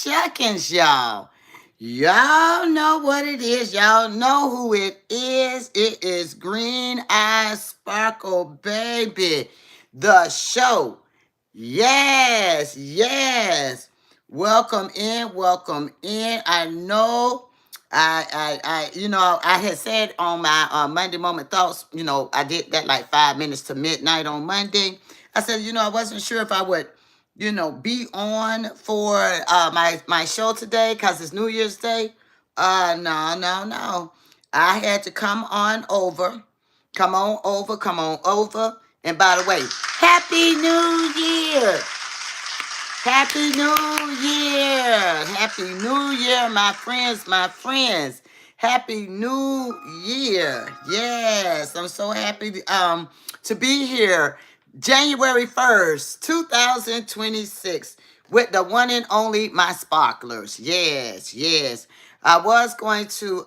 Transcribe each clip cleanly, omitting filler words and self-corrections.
shuckings, y'all. Y'all know what it is. Y'all know who it is. It is Green Eye Sparkle, baby. The show. Yes, yes. Welcome in, welcome in. I know I had said on my Monday Moment Thoughts, I did that like 5 minutes to midnight on Monday. I said, I wasn't sure if I would be on for my show today because it's New Year's Day. No, no, no. I had to come on over. Come on over, come on over. And by the way, Happy New Year! Happy New Year! Happy New Year, my friends, my friends. Happy New Year. Yes, I'm so happy to be here. January 1st, 2026, with the one and only my sparklers. Yes, yes. I was going to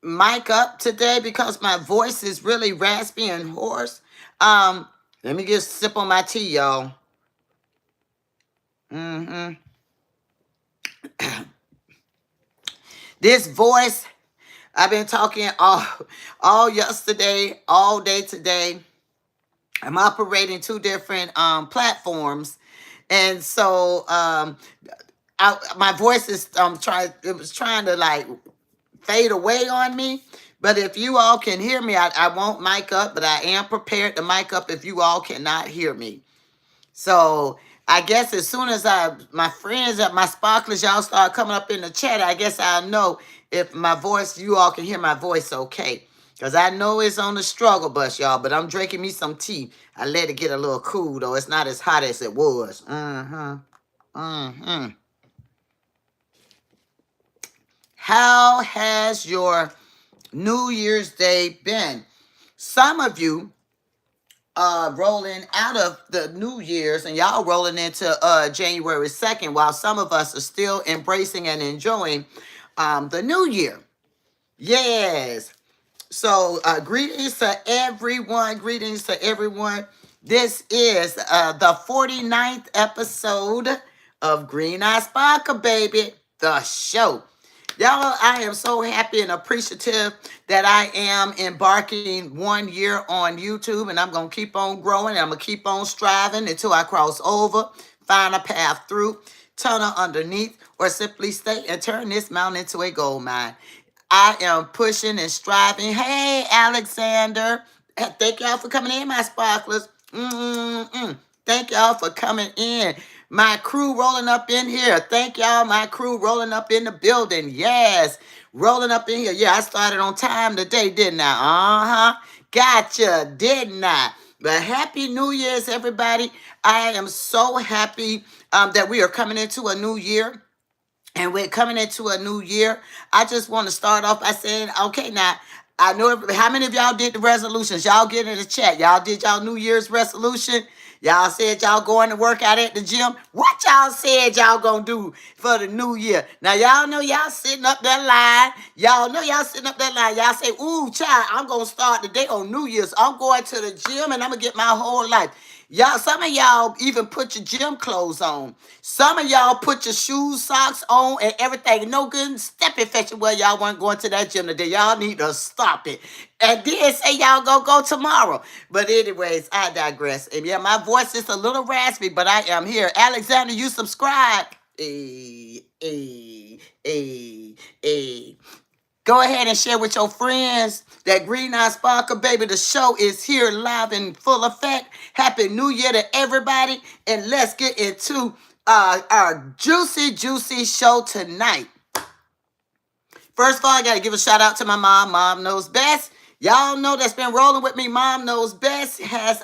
mic up today because my voice is really raspy and hoarse. Let me just sip on my tea, y'all. Mm-hmm. This voice, I've been talking all yesterday, all day today. I'm operating two different platforms, and so my voice is it was trying to like fade away on me. But if you all can hear me, I won't mic up, but I am prepared to mic up if you all cannot hear me. So I guess as soon as my friends at my sparklers, y'all start coming up in the chat, I guess I'll know if my voice, you all can hear my voice okay. Because I know it's on the struggle bus, y'all, but I'm drinking me some tea. I let it get a little cool, though. It's not as hot as it was. How has your New Year's Day been? Some of you rolling out of the New Year's and y'all rolling into January 2nd, while some of us are still embracing and enjoying the New Year. Yes. So greetings to everyone. Greetings to everyone. This is the 49th episode of Green Eye Sparkle, baby. The show. Y'all, I am so happy and appreciative that I am embarking 1 year on YouTube, and I'm going to keep on growing. I'm going to keep on striving until I cross over, find a path through, tunnel underneath, or simply stay and turn this mountain into a gold mine. I am pushing and striving. Hey, Alexander. Thank y'all for coming in, my sparklers. Thank y'all for coming in. My crew rolling up in here. Thank y'all, my crew rolling up in the building. Yes, rolling up in here. Yeah, I started on time today, didn't I? Gotcha, didn't I? But happy New Year's, everybody. I am so happy that we are coming into a new year. And we're coming into a new year. I just want to start off by saying, okay, now, I know how many of y'all did the resolutions. Y'all get in the chat. Y'all did y'all New Year's resolution. Y'all said y'all going to work out at the gym. What y'all said y'all gonna do for the new year? Now, y'all know y'all sitting up that line. Y'all know y'all sitting up that line. Y'all say, ooh, child, I'm gonna start the day on New Year's. I'm going to the gym and I'm gonna get my whole life. Y'all, some of y'all even put your gym clothes on. Some of y'all put your shoes, socks on, and everything. No good step infection. Well, y'all weren't going to that gym today. Y'all need to stop it. And then say y'all go tomorrow. But anyways, I digress. And yeah, my voice is a little raspy, but I am here. Alexander, you subscribe. Hey. Go ahead and share with your friends that Green Eye Sparkle, baby. The show is here live in full effect. Happy New Year to everybody. And let's get into our juicy show tonight. First of all, I got to give a shout out to my mom. Mom knows best. Y'all know that's been rolling with me. Mom knows best. Has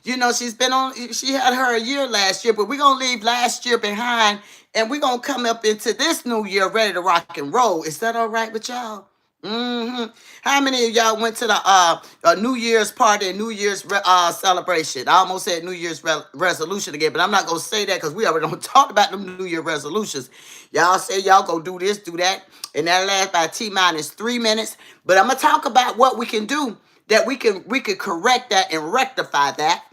she had her a year last year, but we're gonna leave last year behind and we're gonna come up into this new year ready to rock and roll. Is that all right with y'all? How many of y'all went to the New Year's party and New Year's celebration? I almost said New Year's resolution again, but I'm not going to say that because we already don't talk about them New Year resolutions. Y'all say y'all go do this, do that, and that lasts by T-minus 3 minutes. But I'm going to talk about what we can do that we could correct that and rectify that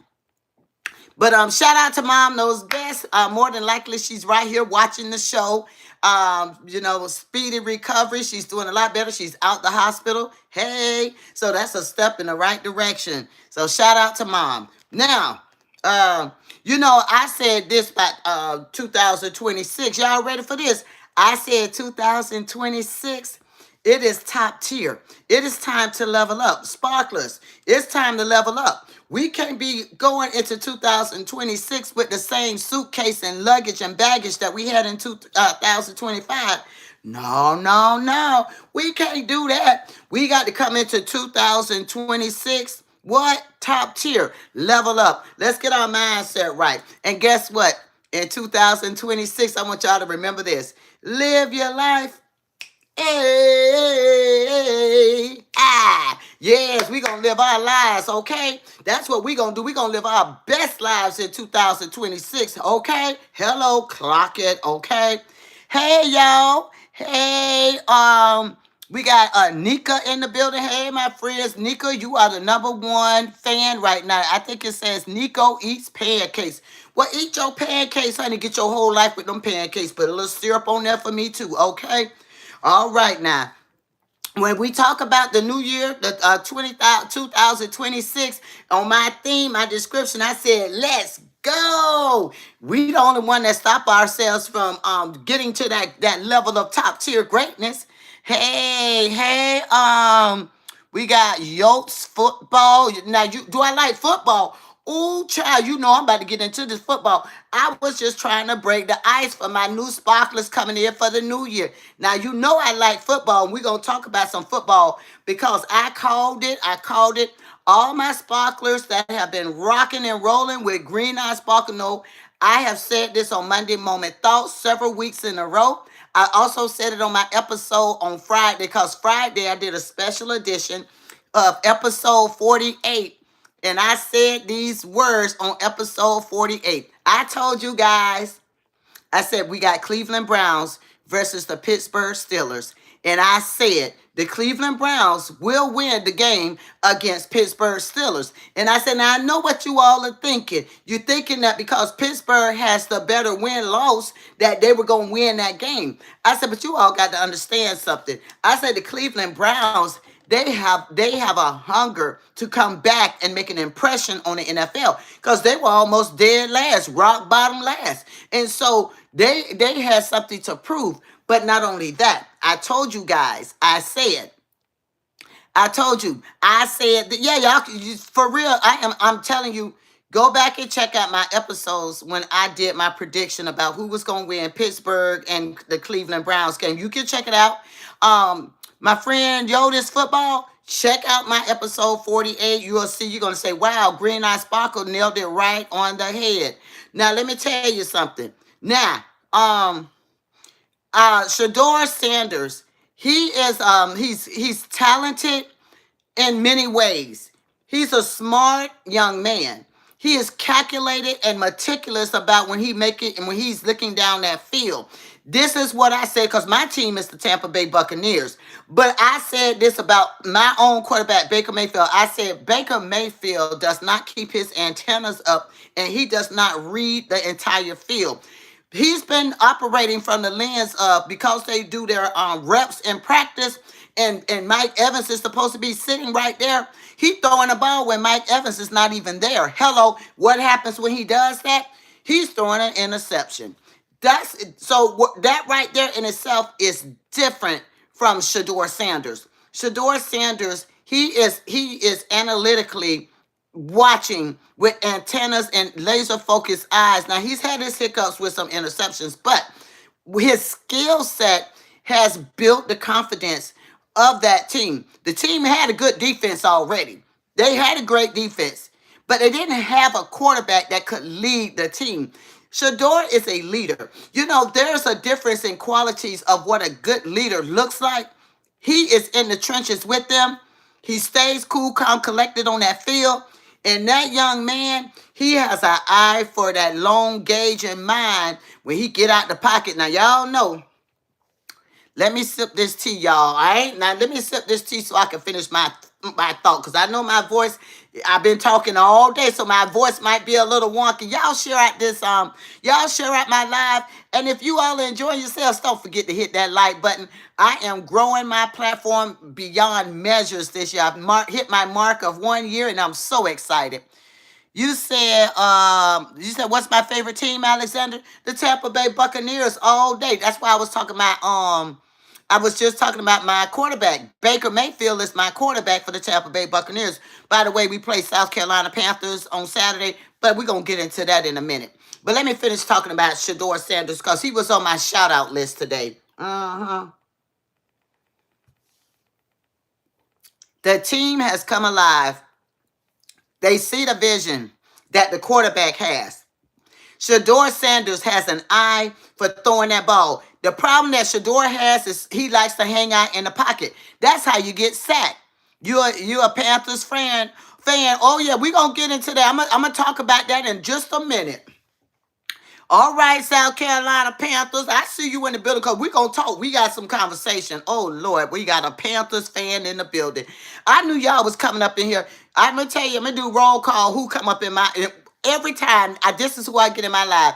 But shout out to Mom Knows Best. More than likely, she's right here watching the show. Speedy recovery. She's doing a lot better. She's out the hospital. Hey, so that's a step in the right direction. So shout out to Mom. Now, I said this about 2026. Y'all ready for this? I said 2026. It is top tier. It is time to level up. Sparklers, it's time to level up. We can't be going into 2026 with the same suitcase and luggage and baggage that we had in 2025. No, no, no. We can't do that. We got to come into 2026. What? Top tier. Level up. Let's get our mindset right. And guess what? In 2026, I want y'all to remember this. Live your life. Hey, yes, we gonna live our lives, okay? That's what we gonna do. We gonna live our best lives in 2026, okay? Hello, clock it, okay? Hey, y'all. Hey, we got Nika in the building. Hey, my friends. Nika, you are the #1 fan right now. I think it says Nico eats pancakes. Well, eat your pancakes, honey. Get your whole life with them pancakes. Put a little syrup on there for me, too, okay? All right, now. When we talk about the new year, the 2026, on my theme, my description, I said, let's go. We the only one that stop ourselves from getting to that level of top tier greatness. Hey, we got Yotes football. Now, do I like football? Ooh, child, I'm about to get into this football. I was just trying to break the ice for my new sparklers coming in for the new year. Now, I like football, and we're going to talk about some football because I called it. All my sparklers that have been rocking and rolling with Green Eye Sparkle know I have said this on Monday Moment Thoughts several weeks in a row. I also said it on my episode on Friday because Friday I did a special edition of episode 48. And I said these words on episode 48. I told you guys, I said we got Cleveland Browns versus the Pittsburgh Steelers. And I said the Cleveland Browns will win the game against Pittsburgh Steelers. And I said, now I know what you all are thinking. You're thinking that because Pittsburgh has the better win-loss that they were going to win that game. I said, but you all got to understand something. I said the Cleveland Browns, they have a hunger to come back and make an impression on the NFL because they were almost dead last, rock bottom last. And so they had something to prove. But not only that, I told you guys, I said that, yeah, y'all, for real, I'm telling you, go back and check out my episodes when I did my prediction about who was going to win Pittsburgh and the Cleveland Browns game. You can check it out. My friend Yoda's Football, check out my episode 48. You will see, you're going to say, wow, Green Eye Sparkle nailed it right on the head. Now, let me tell you something. Now, Shedeur Sanders, he is he's talented in many ways. He's a smart young man. He is calculated and meticulous about when he make it and when he's looking down that field. This is what I said because my team is the Tampa Bay Buccaneers. But I said this about my own quarterback, Baker Mayfield. I said Baker Mayfield does not keep his antennas up and he does not read the entire field. He's been operating from the lens of because they do their reps in practice and Mike Evans is supposed to be sitting right there. He throwing the ball when Mike Evans is not even there. Hello, what happens when he does that? He's throwing an interception. That right there in itself is different from Shedeur Sanders. Shedeur Sanders, he is analytically watching with antennas and laser focused eyes. Now he's had his hiccups with some interceptions, but his skill set has built the confidence of that team. The team had a good defense already. They had a great defense, but they didn't have a quarterback that could lead the team. Shedeur is a leader. There's a difference in qualities of what a good leader looks like. He is in the trenches with them. He stays cool, calm, collected on that field. And that young man, he has an eye for that long gauge in mind when he get out the pocket. Now, y'all know, let me sip this tea, y'all. All right? Now, let me sip this tea so I can finish my my thought, because I know my voice, I've been talking all day, so my voice might be a little wonky. Y'all share out y'all share out my live. And if you all are enjoying yourselves, don't forget to hit that like button. I am growing my platform beyond measures this year. I've hit my mark of 1 year, and I'm so excited. You said, what's my favorite team, Alexander? The Tampa Bay Buccaneers all day. That's why I was just talking about my quarterback. Baker Mayfield is my quarterback for the Tampa Bay Buccaneers. By the way, we play South Carolina Panthers on Saturday, but we're going to get into that in a minute. But let me finish talking about Shedeur Sanders because he was on my shout-out list today. The team has come alive. They see the vision that the quarterback has. Shedeur Sanders has an eye for throwing that ball. The problem that Shedeur has is he likes to hang out in the pocket. That's how you get sacked. You're a Panthers fan. Oh, yeah, we're going to get into that. I'm going to talk about that in just a minute. All right, South Carolina Panthers, I see you in the building because we're going to talk. We got some conversation. Oh, Lord, we got a Panthers fan in the building. I knew y'all was coming up in here. I'm going to tell you, I'm going to do roll call who come up in my... Every time, this is who I get in my life.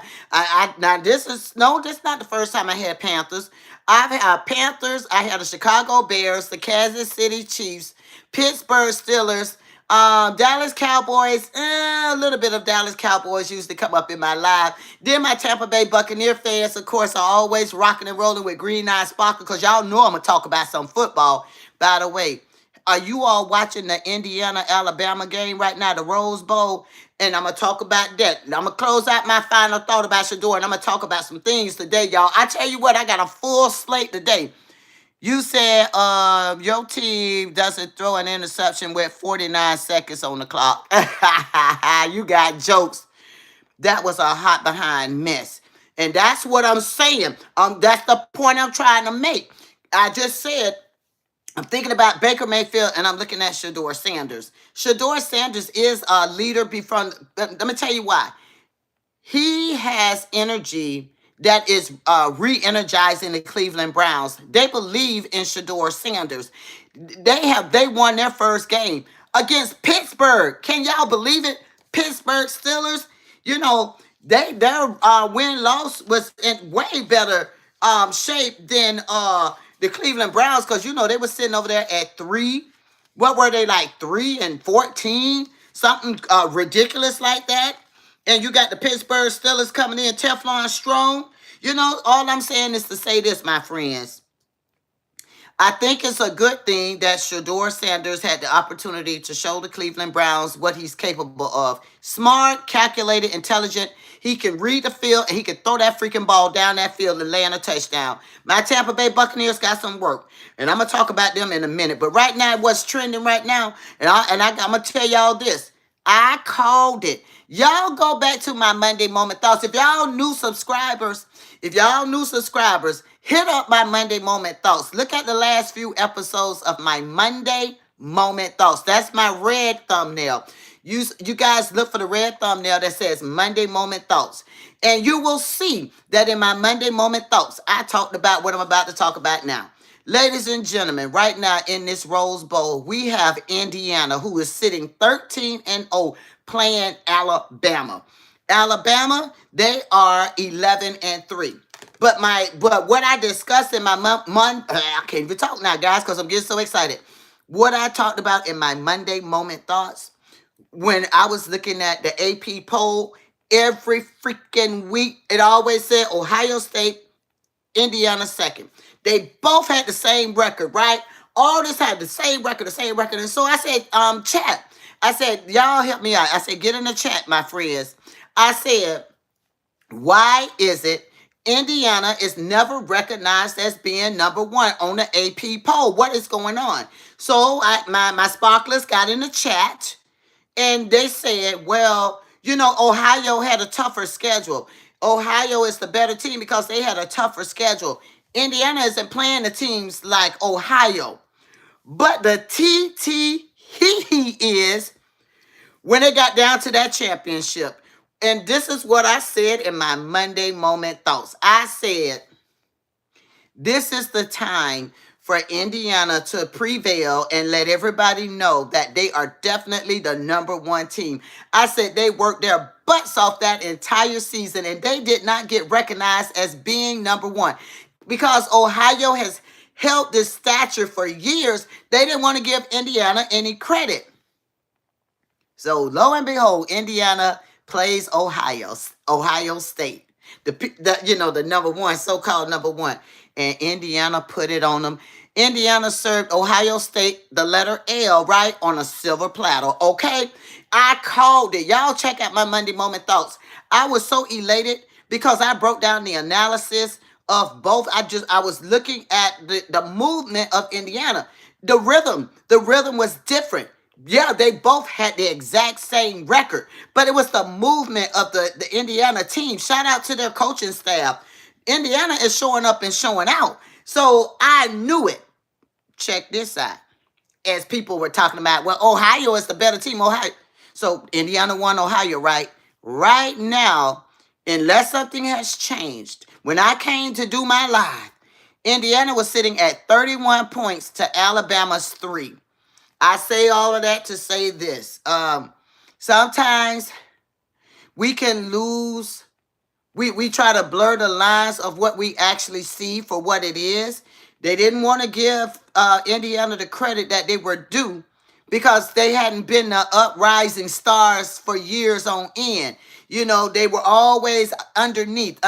This is not the first time I had Panthers. I've had Panthers. I had the Chicago Bears, the Kansas City Chiefs, Pittsburgh Steelers, Dallas Cowboys. A little bit of Dallas Cowboys used to come up in my life. Then my Tampa Bay Buccaneer fans, of course, are always rocking and rolling with Green Eye Sparkle because y'all know I'm going to talk about some football. By the way, are you all watching the Indiana-Alabama game right now, the Rose Bowl? And I'm going to talk about that. I'm going to close out my final thought about Shedeur, and I'm going to talk about some things today, y'all. I tell you what, I got a full slate today. You said your team doesn't throw an interception with 49 seconds on the clock. You got jokes. That was a hot behind mess. And that's what I'm saying. That's the point I'm trying to make. I just said, I'm thinking about Baker Mayfield, and I'm looking at Shedeur Sanders. Shedeur Sanders is a leader before. Let me tell you why. He has energy that is re-energizing the Cleveland Browns. They believe in Shedeur Sanders. They won their first game against Pittsburgh. Can y'all believe it? Pittsburgh Steelers. You know, their win-loss was in way better shape than the Cleveland Browns, because you know they were sitting over there at 3. What were they, like 3-14? Something ridiculous like that. And you got the Pittsburgh Steelers coming in Teflon strong. You know, all I'm saying is to say this, my friends. I think it's a good thing that Shedeur Sanders had the opportunity to show the Cleveland Browns what he's capable of. Smart, calculated, intelligent. He can read the field, and he can throw that freaking ball down that field and land a touchdown. My Tampa Bay Buccaneers got some work, and I'm going to talk about them in a minute. But right now, what's trending right now, I'm going to tell y'all this. I called it. Y'all go back to my Monday Moment Thoughts. If y'all new subscribers, hit up my Monday Moment Thoughts. Look at the last few episodes of my Monday Moment Thoughts. That's my red thumbnail. You guys look for the red thumbnail that says Monday Moment Thoughts. And you will see that in my Monday Moment Thoughts, I talked about what I'm about to talk about now. Ladies and gentlemen, right now in this Rose Bowl, we have Indiana, who is sitting 13-0, playing Alabama. Alabama, they are 11-3. But what I discussed in my I can't even talk now, guys, because I'm getting so excited. What I talked about in my Monday Moment Thoughts, when I was looking at the AP poll, every freaking week, it always said Ohio State, Indiana second. They both had the same record, right? All this had the same record. And so I said, chat. I said, y'all help me out. I said, get in the chat, my friends. I said, why is it Indiana is never recognized as being number 1 on the AP poll? What is going on? So my sparklers got in the chat, and they said, well, you know, Ohio had a tougher schedule. Ohio is the better team because they had a tougher schedule. Indiana isn't playing the teams like Ohio. But the is when it got down to that championship. And this is what I said in my Monday Moment Thoughts. I said, this is the time for Indiana to prevail and let everybody know that they are definitely the number one team. I said they worked their butts off that entire season and they did not get recognized as being number one because Ohio has held this stature for years. They didn't want to give Indiana any credit. So lo and behold, Indiana plays Ohio State, the number one, so-called number one, and Indiana put it on them. Indiana served Ohio State the letter L right on a silver platter. Okay, I called it. Y'all check out my Monday Moment Thoughts. I was so elated because I broke down the analysis of both. I was looking at the movement of Indiana, the rhythm was different. Yeah, they both had the exact same record, but it was the movement of the Indiana team. Shout out to their coaching staff. Indiana is showing up and showing out. So I knew it. Check this out. As people were talking about, well, Ohio is the better team. Ohio. So Indiana won Ohio, right? Right now, unless something has changed, when I came to do my live, Indiana was sitting at 31 points to Alabama's 3. I say all of that to say this. Sometimes we can lose. We try to blur the lines of what we actually see for what it is. They didn't want to give Indiana the credit that they were due because they hadn't been the uprising stars for years on end. They were always underneath.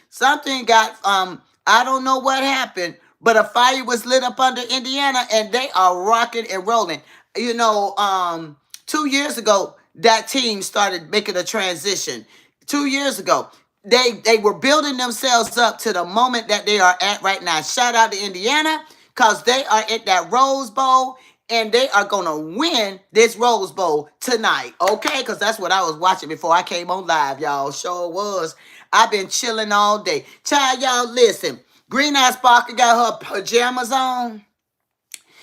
Something got, I don't know what happened, but a fire was lit up under Indiana and they are rocking and rolling. 2 years ago, that team started making a transition. 2 years ago, they were building themselves up to the moment that they are at right now. Shout out to Indiana because they are at that Rose Bowl and they are going to win this Rose Bowl tonight, okay? Because that's what I was watching before I came on live, y'all. Sure was. I've been chilling all day. Child, y'all, listen. Green Eyes Sparker got her pajamas on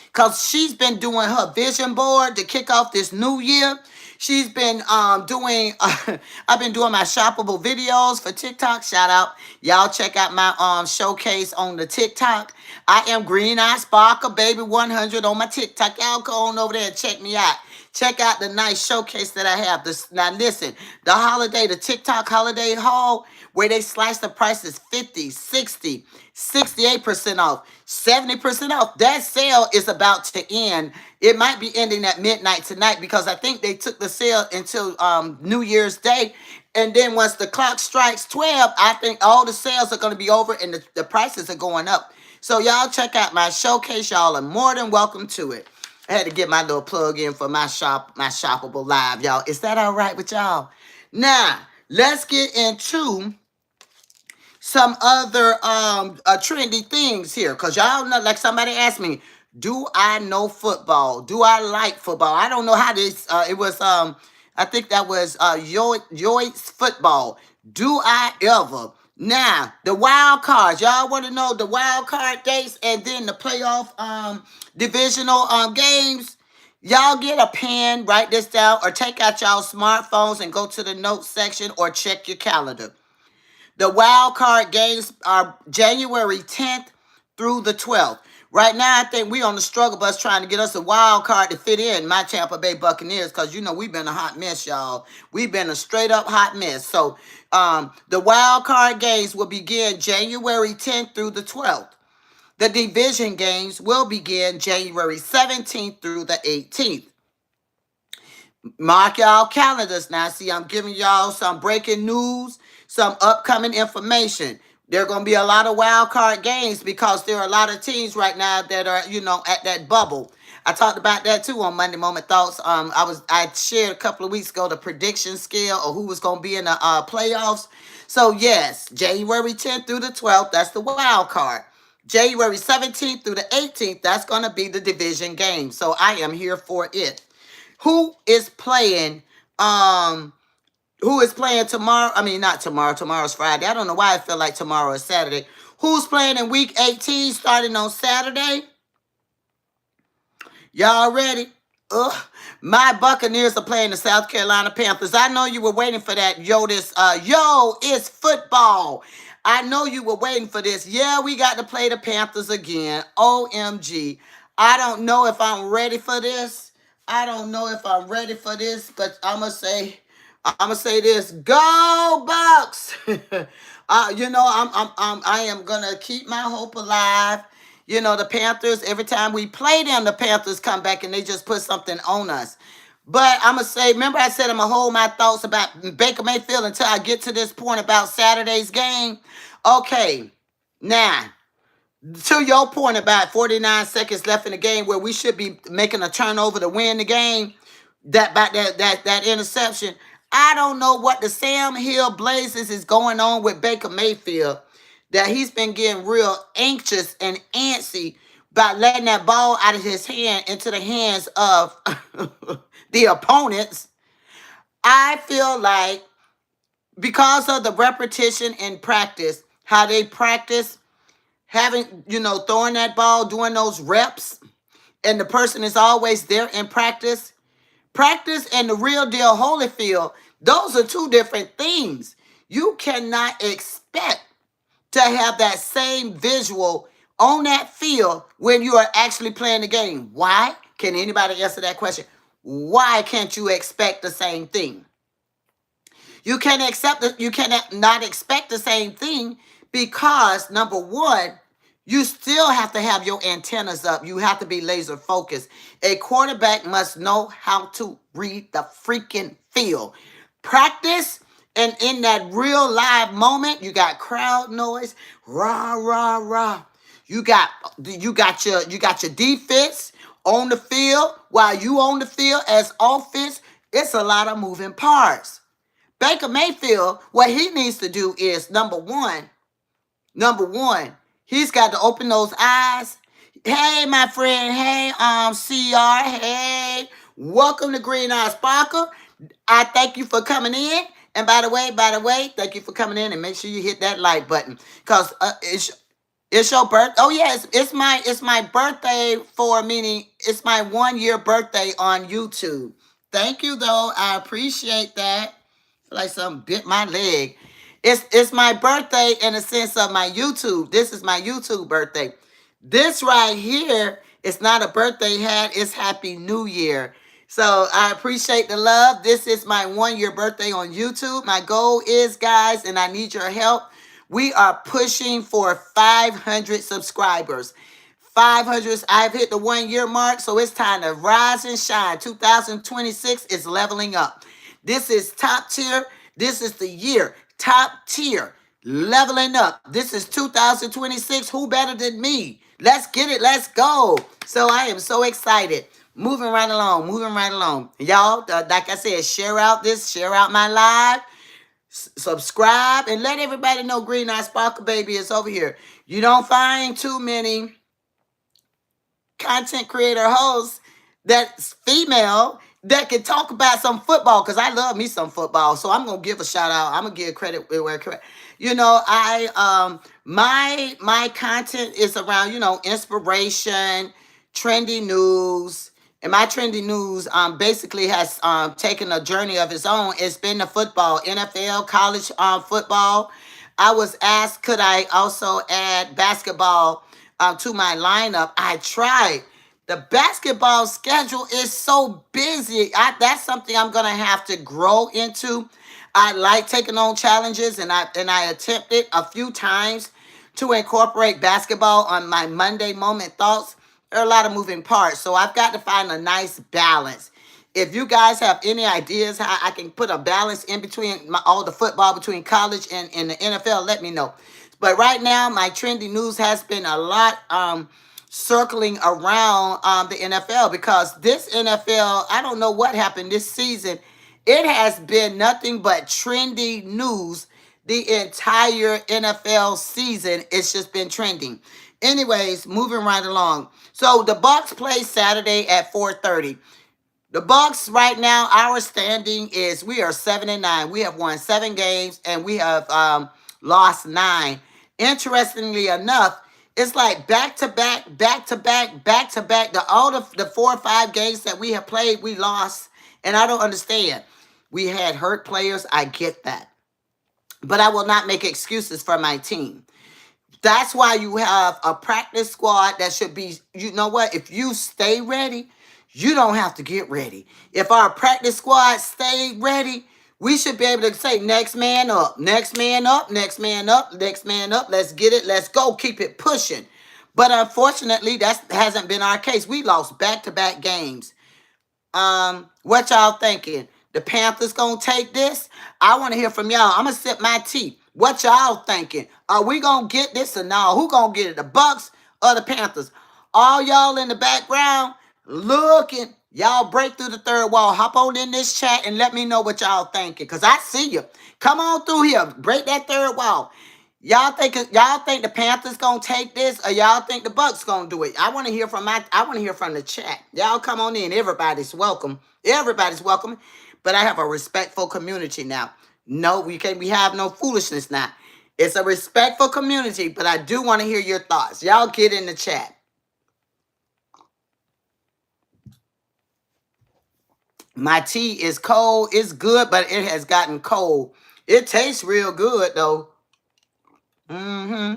because she's been doing her vision board to kick off this new year. She's been doing, I've been doing my shoppable videos for TikTok. Shout out. Y'all check out my showcase on the TikTok. I am Green Eye Sparkle Baby 100 on my TikTok. Y'all go on over there and check me out. Check out the nice showcase that I have. Now listen, the TikTok holiday haul, where they slice the prices 50, 60, 68% off, 70% off. That sale is about to end. It might be ending at midnight tonight because I think they took the sale until New Year's Day. And then once the clock strikes 12, I think all the sales are going to be over and the prices are going up. So y'all check out my showcase. Y'all are more than welcome to it. I had to get my little plug in for my shoppable live, y'all. Is that all right with y'all? Now, let's get into some other trendy things here. Because y'all know, like somebody asked me, do I know football? Do I like football? I don't know how this, it was, I think that was Yoit's football. Do I ever? Now, the wild cards. Y'all want to know the wild card dates and then the playoff divisional games? Y'all get a pen, write this down, or take out y'all smartphones and go to the notes section or check your calendar. The wild card games are January 10th through the 12th. Right now, I think we on the struggle bus trying to get us a wild card to fit in my Tampa Bay Buccaneers because, we've been a hot mess, y'all. We've been a straight-up hot mess. So, the wild card games will begin January 10th through the 12th. The division games will begin January 17th through the 18th. Mark y'all calendars now. See, I'm giving y'all some breaking news, some upcoming information. There are going to be a lot of wild card games because there are a lot of teams right now that are, at that bubble. I talked about that too on Monday Moment Thoughts. I shared a couple of weeks ago the prediction scale of who was going to be in the playoffs. So yes, January 10th through the 12th, that's the wild card. January 17th through the 18th, that's going to be the division game. So I am here for it. Who is playing? Who is playing tomorrow? I mean, not tomorrow. Tomorrow's Friday. I don't know why I feel like tomorrow is Saturday. Who's playing in week 18 starting on Saturday? Y'all ready? My Buccaneers are playing the South Carolina Panthers. I know you were waiting for that. It's football. I know you were waiting for this. Yeah, we got to play the Panthers again. OMG. I don't know if I'm ready for this. I don't know if I'm ready for this, but I'm gonna say this: Go Bucks! I am gonna keep my hope alive. The Panthers. Every time we play them, the Panthers come back and they just put something on us. But I'm gonna say, remember I said I'm gonna hold my thoughts about Baker Mayfield until I get to this point about Saturday's game. Okay, now to your point about 49 seconds left in the game where we should be making a turnover to win the game, that interception. I don't know what the Sam Hill Blazers is going on with Baker Mayfield, that he's been getting real anxious and antsy by letting that ball out of his hand into the hands of the opponents. I feel like because of the repetition in practice, how they practice having, throwing that ball, doing those reps, and the person is always there in practice. Practice and the real deal Holyfield, those are two different things. You cannot expect to have that same visual on that field when you are actually playing the game. Why? Can anybody answer that question? Why can't you expect the same thing? You cannot not expect the same thing because number one, you still have to have your antennas up. You have to be laser focused. A quarterback must know how to read the freaking field. Practice, and in that real live moment, you got crowd noise, rah rah rah. You got your defense on the field while you on the field as offense. It's a lot of moving parts. Baker Mayfield, what he needs to do is number one, he's got to open those eyes. Hey, my friend. Hey, CR. Hey, welcome to Green Eye Sparkle. I thank you for coming in. And by the way, thank you for coming in and make sure you hit that like button because it's your birthday. Oh yes, it's my birthday meaning it's my 1 year birthday on YouTube. Thank you though. I appreciate that. Like something bit my leg. It's my birthday in the sense of my YouTube. This is my YouTube birthday. This right here is not a birthday hat. It's Happy New Year. So I appreciate the love. This is my 1 year birthday on YouTube. My goal is, guys, and I need your help. We are pushing for 500 subscribers. 500. I've hit the 1 year mark, so it's time to rise and shine. 2026 is leveling up. This is top tier. This is the year. Top tier. Leveling up. This is 2026. Who better than me? Let's get it. Let's go. So I am so excited. Moving right along. Y'all, like I said, share out my live. Subscribe and let everybody know Green Eye Sparkle Baby is over here. You don't find too many content creator hosts that's female that can talk about some football, because I love me some football. So I'm gonna give a shout out. I'm gonna give credit where credit. My content is around, inspiration, trendy news. And my trendy news basically has taken a journey of its own. It's been the football, NFL, college football. I was asked, could I also add basketball to my lineup? I tried. The basketball schedule is so busy. That's something I'm gonna have to grow into. I like taking on challenges, and I attempted a few times to incorporate basketball on my Monday moment thoughts. There are a lot of moving parts, so I've got to find a nice balance. If you guys have any ideas how I can put a balance in between all the football between college and the NFL, let me know. But right now, my trendy news has been a lot circling around the NFL, because this NFL, I don't know what happened this season. It has been nothing but trendy news the entire NFL season. It's just been trending. Anyways, moving right along. So the Bucks play Saturday at 4:30. The Bucks right now, our standing is we are 7-9. We have won 7 games and we have lost 9. Interestingly enough, it's like back to back. All the 4 or 5 games that we have played, we lost, and I don't understand. We had hurt players. I get that. but I will not make excuses for my team. That's why you have a practice squad that should be, you know what? If you stay ready, you don't have to get ready. If our practice squad stay ready, we should be able to say, next man up, next man up, next man up, next man up. Let's get it. Let's go. Keep it pushing. But unfortunately, that hasn't been our case. We lost back-to-back games. What y'all thinking? The Panthers gonna take this? I want to hear from y'all. I'm gonna sip my tea. What y'all thinking? Are we gonna get this or no? Who gonna get it? The Bucks or the Panthers? All y'all in the background looking. Y'all break through the third wall. Hop on in this chat and let me know what y'all thinking. Cause I see you. Come on through here. Break that third wall. Y'all think the Panthers gonna take this, or y'all think the Bucks gonna do it? I want to hear from the chat. Y'all come on in. Everybody's welcome. Everybody's welcome. But I have a respectful community now. No, we have no foolishness now. It's a respectful community, but I do want to hear your thoughts. Y'all get in the chat. My tea is cold. It's good, but it has gotten cold. It tastes real good though. I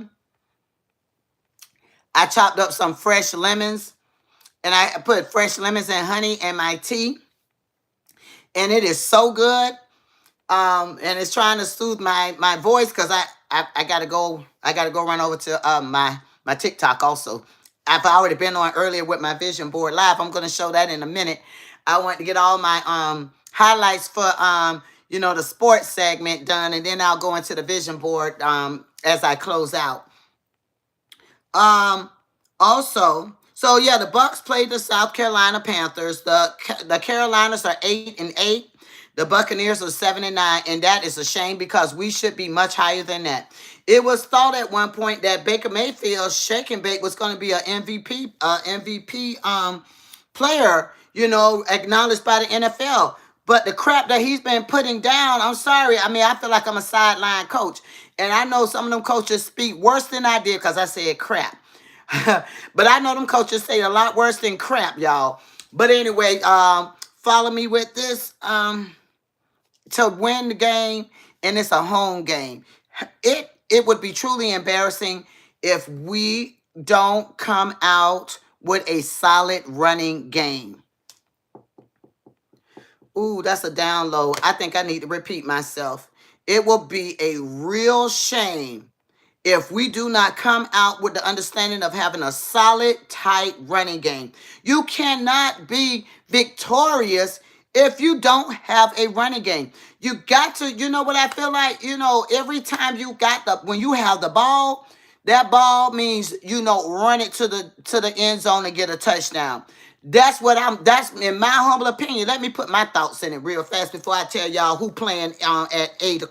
chopped up some fresh lemons, and I put fresh lemons and honey in my tea, and it is so good. And it's trying to soothe my voice because I gotta go run over to my TikTok also. I've already been on earlier with my vision board live. I'm gonna show that in a minute. I want to get all my highlights for the sports segment done, and then I'll go into the vision board as I close out. Also, so yeah, the Bucks played the South Carolina Panthers. The Carolinas are 8-8. The Buccaneers are 7-9, and that is a shame because we should be much higher than that. It was thought at one point that Baker Mayfield, shake and bake, was going to be an MVP player, acknowledged by the NFL. But the crap that he's been putting down, I'm sorry. I mean, I feel like I'm a sideline coach. And I know some of them coaches speak worse than I did because I said crap. But I know them coaches say a lot worse than crap, y'all. But anyway, follow me with this. To win the game, and it's a home game. It would be truly embarrassing if we don't come out with a solid running game. Ooh, that's a download. I think I need to repeat myself. It will be a real shame if we do not come out with the understanding of having a solid, tight running game. You cannot be victorious if you don't have a running game. You got to, you know what I feel like? Every time when you have the ball, that ball means, run it to the end zone and get a touchdown. That's in my humble opinion. Let me put my thoughts in it real fast before I tell y'all who playing at 8.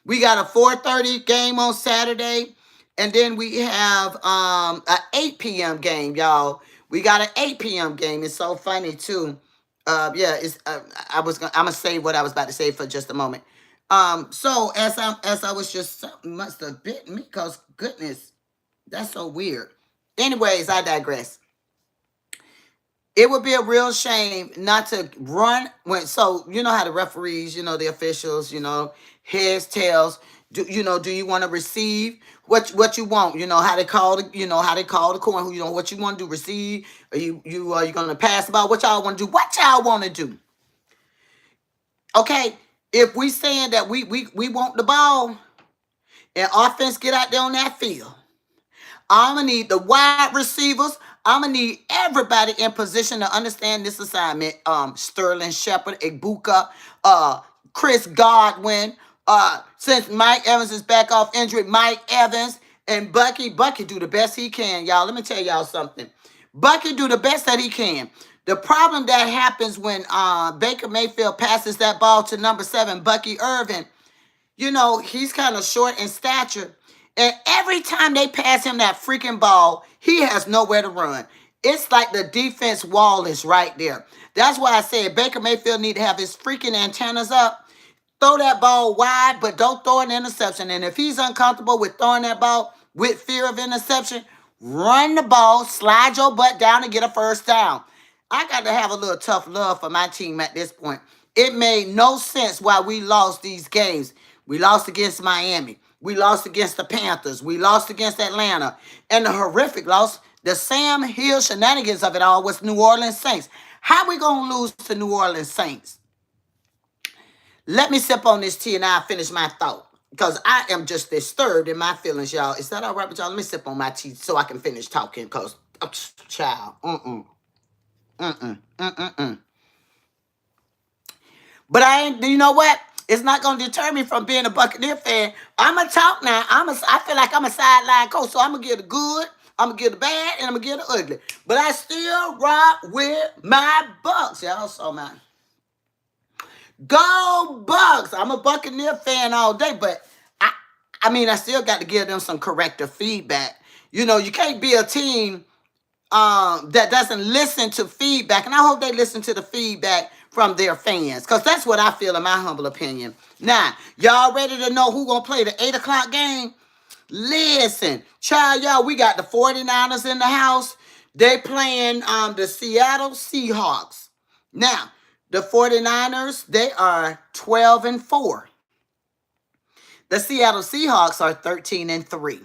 We got a 4:30 game on Saturday, and then we have a 8 p.m. game, y'all. We got an 8 p.m. game. It's so funny too. It's I'm gonna say what I was about to say for just a moment. So as I was just, something must have bit me because goodness, that's so weird. Anyways, I digress. It would be a real shame not to run so you know how the referees, the officials, heads, tails, do you want to receive what you want, how they call the coin, what you want to do, receive, are you going to pass the ball, what y'all want to do, okay? If we saying that we want the ball and offense get out there on that field, I'm going to need the wide receivers. I'm going to need everybody in position to understand this assignment. Sterling Shepard, Ibuka, Chris Godwin. Since Mike Evans is back off injury, Mike Evans and Bucky do the best he can, y'all. Let me tell y'all something. Bucky do the best that he can. The problem that happens when Baker Mayfield passes that ball to number 7, Bucky Irving, he's kind of short in stature. And every time they pass him that freaking ball, he has nowhere to run. It's like the defense wall is right there. That's why I said Baker Mayfield need to have his freaking antennas up. Throw that ball wide, but don't throw an interception. And if he's uncomfortable with throwing that ball with fear of interception, run the ball, slide your butt down and get a first down. I got to have a little tough love for my team at this point. It made no sense why we lost these games. We lost against Miami. We lost against the Panthers. We lost against Atlanta. And the horrific loss, the Sam Hill shenanigans of it all, was New Orleans Saints. How we going to lose to New Orleans Saints? Let me sip on this tea and I'll finish my thought. Because I am just disturbed in my feelings, y'all. Is that all right with y'all? Let me sip on my tea so I can finish talking. Because, child, But I ain't, you know what? It's not going to deter me from being a Buccaneer fan. I'm going to talk now. I feel like I'm a sideline coach, so I'm going to get the good, I'm going to get the bad, and I'm going to get the ugly. But I still rock with my Bucks. Y'all saw my... Go Bucks! I'm a Buccaneer fan all day, but I still got to give them some corrective feedback. You know, you can't be a team that doesn't listen to feedback, and I hope they listen to the feedback from their fans, because that's what I feel in my humble opinion. Now, y'all ready to know who gonna play the 8 o'clock game? Listen, child, y'all, we got the 49ers in the house. They playing the Seattle Seahawks. Now, the 49ers, they are 12-4. The Seattle Seahawks are 13-3.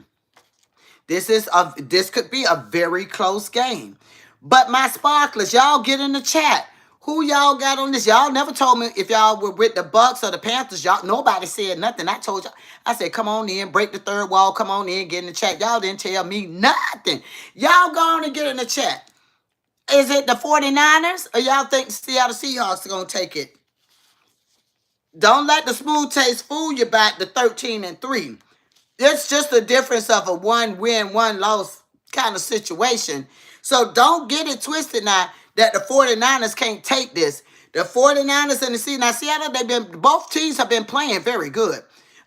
This could be a very close game. But my sparklers, y'all get in the chat. Who y'all got on this? Y'all never told me if y'all were with the Bucks or the Panthers. Y'all, nobody said nothing. I told y'all. I said, come on in, break the third wall. Come on in, get in the chat. Y'all didn't tell me nothing. Y'all go on and get in the chat. Is it the 49ers or y'all think the Seattle Seahawks are going to take it? Don't let the smooth taste fool you about the 13-3. It's just a difference of a 1-win, 1-loss kind of situation. So don't get it twisted now that the 49ers can't take this. The 49ers and the Seattle. Now, Seattle, both teams have been playing very good.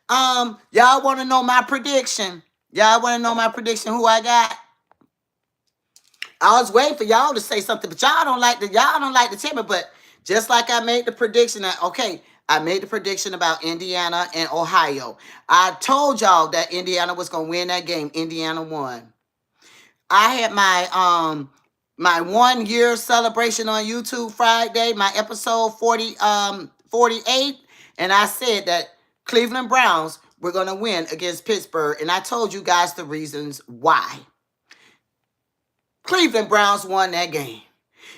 Y'all want to know my prediction? Y'all want to know my prediction, who I got? I was waiting for y'all to say something, but y'all don't like to tell me. But just like I made the prediction that, okay, I made the prediction about Indiana and Ohio. I told y'all that Indiana was going to win that game. Indiana won. I had my 1 year celebration on YouTube Friday, my episode 48, and I said that Cleveland Browns were going to win against Pittsburgh, and I told you guys the reasons why. Cleveland Browns won that game.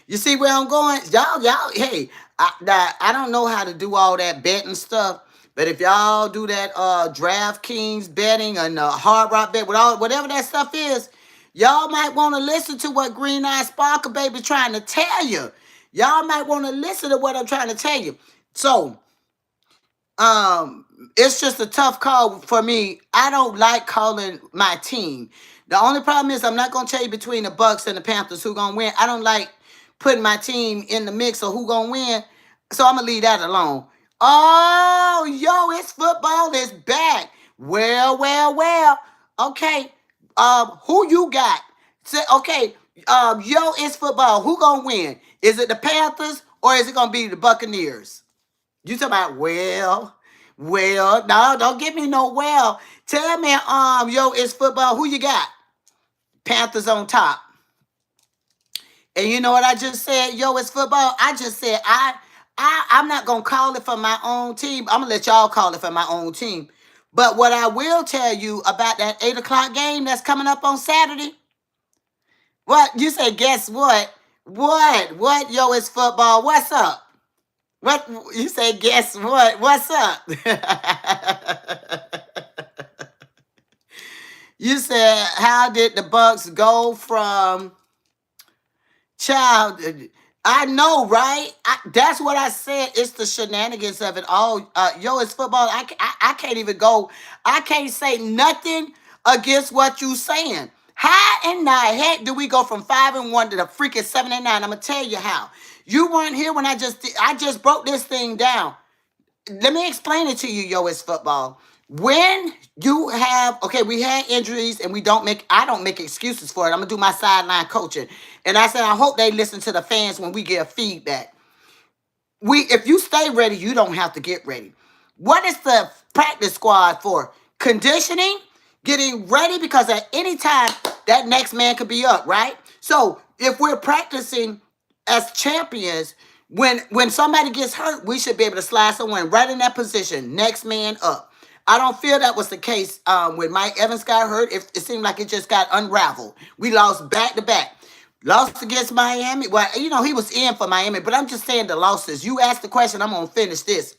You see where I'm going? Y'all, hey, I don't know how to do all that betting stuff, but if y'all do that DraftKings betting and Hard Rock bet, with whatever that stuff is, y'all might want to listen to what Green Eye Sparkle Baby trying to tell you. Y'all might want to listen to what I'm trying to tell you. So, it's just a tough call for me. I don't like calling my team. The only problem is I'm not going to tell you between the Bucks and the Panthers who going to win. I don't like putting my team in the mix of who going to win. So I'm going to leave that alone. Oh, yo, it's football is back. Well. Okay. Who you got? Say, okay, it's football. Who going to win? Is it the Panthers or is it going to be the Buccaneers? You talking about, well, no, don't give me no well. Tell me, it's football. Who you got? Panthers on top. And you know what I just said? It's football. I just said I'm not gonna call it for my own team. I'm gonna let y'all call it for my own team. But what I will tell you about that 8 o'clock game that's coming up on Saturday. What? You say, guess what? What? It's football. What's up? What? You say, guess what? What's up? You said, how did the Bucks go from child? I know, right? That's what I said. It's the shenanigans of it all. It's football. I can't even go. I can't say nothing against what you saying. How in the heck do we go from 5-1 to the freaking 7-9? I'm gonna tell you how. You weren't here when I just broke this thing down. Let me explain it to you, it's football. When you have, we had injuries and I don't make excuses for it. I'm going to do my sideline coaching. And I said, I hope they listen to the fans when we give feedback. If you stay ready, you don't have to get ready. What is the practice squad for? Conditioning, getting ready, because at any time, that next man could be up, right? So if we're practicing as champions, when somebody gets hurt, we should be able to slide someone right in that position, next man up. I don't feel that was the case when Mike Evans got hurt. It seemed like it just got unraveled. We lost back to back. Lost against Miami. Well, you know, he was in for Miami, but I'm just saying the losses. You asked the question, I'm going to finish this.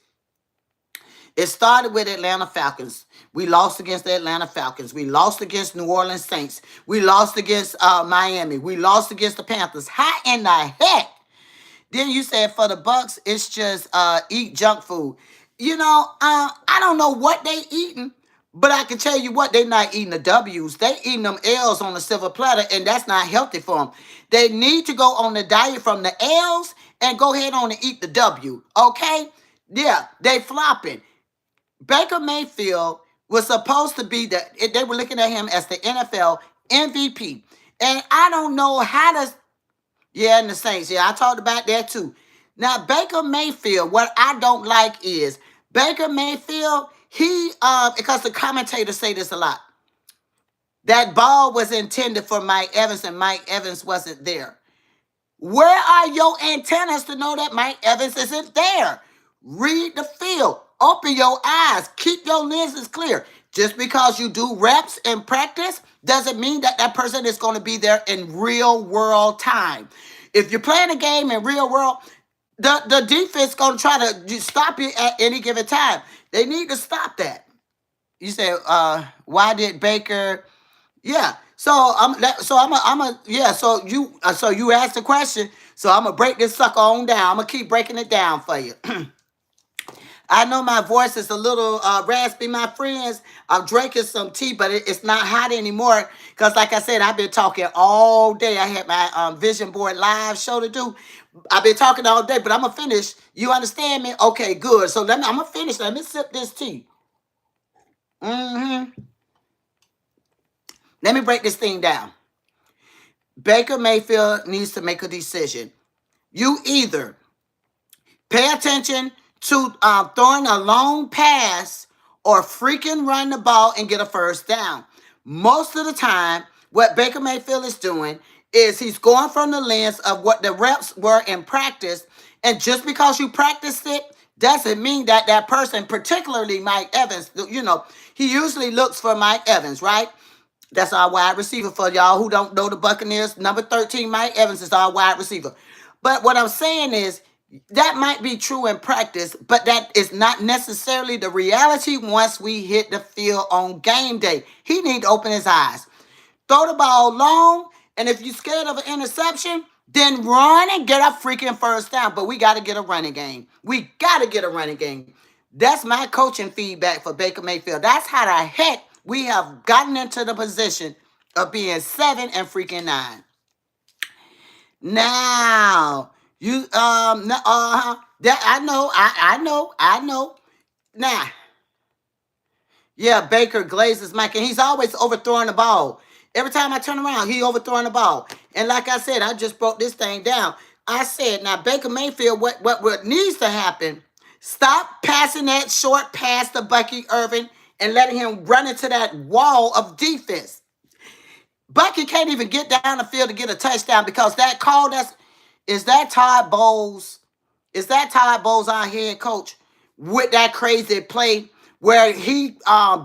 It started with Atlanta Falcons. We lost against the Atlanta Falcons. We lost against New Orleans Saints. We lost against Miami. We lost against the Panthers. How in the heck? Then you said for the Bucks, it's just eat junk food. You know, I don't know what they eating, but I can tell you what, they not eating the W's. They eating them L's on the silver platter, and that's not healthy for them. They need to go on the diet from the L's and go ahead on and eat the W, okay? Yeah, they flopping. Baker Mayfield was supposed to be they were looking at him as the NFL MVP. And I don't know how to, yeah, and the Saints. Yeah, I talked about that too. Now, Baker Mayfield, what I don't like is Baker Mayfield, because the commentators say this a lot, that ball was intended for Mike Evans and Mike Evans wasn't there. Where are your antennas to know that Mike Evans isn't there? Read the field. Open your eyes. Keep your lenses clear. Just because you do reps in practice doesn't mean that that person is going to be there in real world time. If you're playing a game in real world, the defense is going to try to stop you at any given time. They need to stop that. You say, why did Baker? Yeah. So so you asked the question. So I'm gonna break this sucker on down. I'm gonna keep breaking it down for you. I know my voice is a little raspy, my friends. I'm drinking some tea, but it's not hot anymore. Because like I said, I've been talking all day. I had my Vision Board Live show to do. I've been talking all day, but I'm going to finish. You understand me? Okay, good. So I'm going to finish. Let me sip this tea. Let me break this thing down. Baker Mayfield needs to make a decision. You either pay attention to throwing a long pass or freaking run the ball and get a first down. Most of the time, what Baker Mayfield is doing is he's going from the lens of what the reps were in practice. And just because you practiced it doesn't mean that that person, particularly Mike Evans, you know, he usually looks for Mike Evans, right? That's our wide receiver. For y'all who don't know the Buccaneers, number 13, Mike Evans is our wide receiver. But what I'm saying is that might be true in practice, but that is not necessarily the reality once we hit the field on game day. He need to open his eyes. Throw the ball long, and if you're scared of an interception, then run and get a freaking first down. But we got to get a running game. We got to get a running game. That's my coaching feedback for Baker Mayfield. That's how the heck we have gotten into the position of being 7 and freaking 9. Now, that I know. Now, yeah, Baker glazes Mike, and he's always overthrowing the ball. Every time I turn around, he overthrowing the ball. And like I said, I just broke this thing down. I said, now Baker Mayfield, what needs to happen? Stop passing that short pass to Bucky Irving and letting him run into that wall of defense. Bucky can't even get down the field to get a touchdown because that call is that Todd Bowles. Is that Todd Bowles, our head coach, with that crazy play where